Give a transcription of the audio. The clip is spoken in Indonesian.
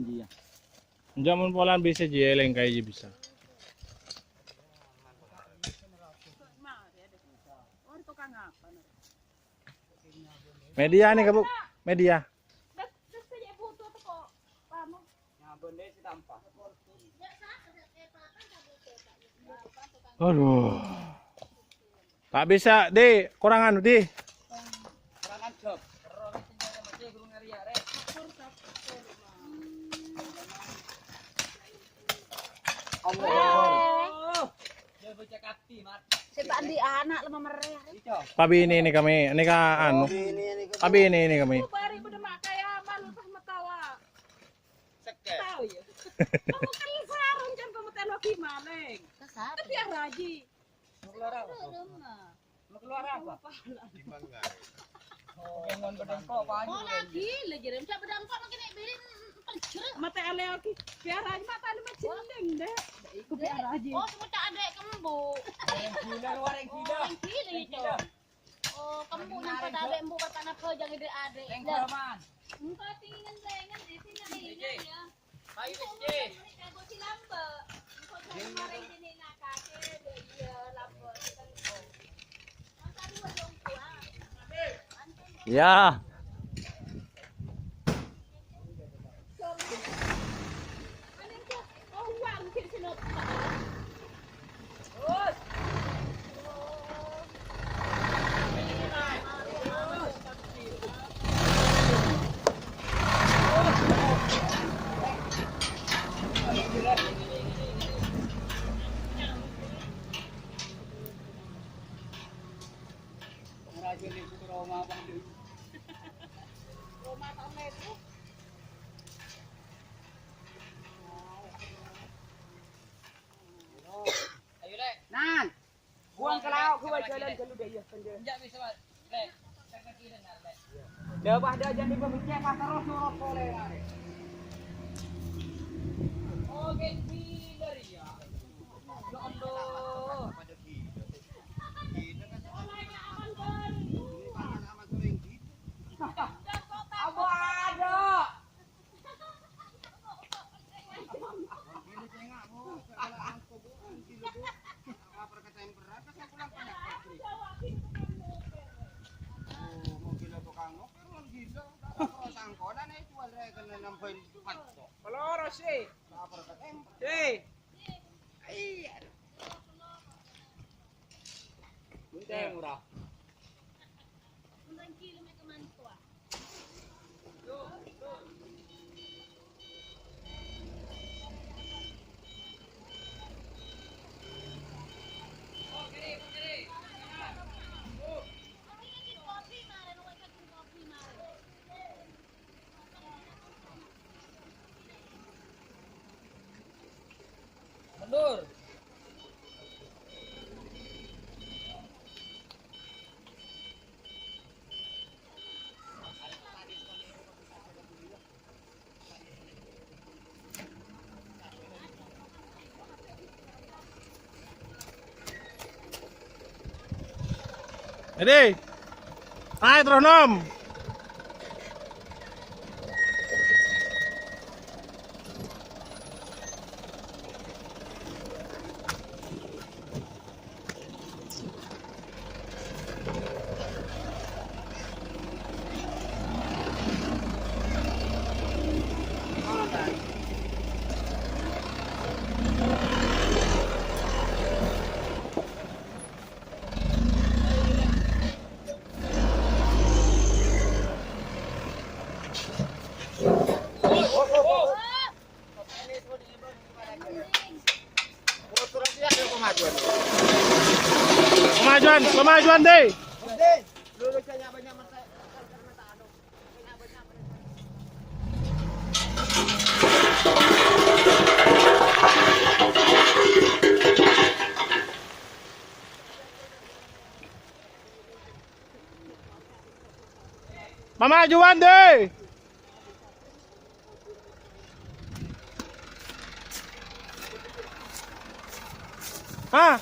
dia. Jamun polan bisa jeleng kayak bisa. Media nih kabuk, media. Aduh. Tak bisa, Di. Kurangan, Di. Kurangan job. Allah. Dia bocah kakti, Mat. Sepak di anak lama mereh. Tapi ini kami, ini kan anu. Tapi ini kami. Bari pada mak kayak malu pas matawa. Seket. Tahu ya. Kamu kan sarung kan kamu teknologi maleng. Kesat. Tapi yang raji. Mau keluar apa? Mau keluar apa? Oh, ngon bedengkok banyak. Oh lagi rem sak bedangkok makin beli penjeret. Mata ele lagi. Biar aja mata lu macam deh. Iku biar aja. Oh, cuma tak adek kembu. Gila luar yang gila. Oh, yang gila itu. Oh, kembu nampak adek embu kata napa jangan adek adek. Yang kelaman. Engkau tinggal lengan di sini ya. Ayo kece. Kau si lambe. Engkau jangan kemarin sini nak kakek dia lambe. Masa dua dong tua. Ya. Nan. Buang ke laut ke jalan ke ludah ya penjara. Enggak bisa, Mas. Lek. Saya kaki dan lek. Dah dah jadi pemicet pasar terus boleh lari. Oke, pindah ya. Londo. Apa ada? Peloro sih. Sih. Iya. Bunteng murah. Mundur. Jadi. Hai terus nom. Kemajuan deh. Kemajuan deh. Hah?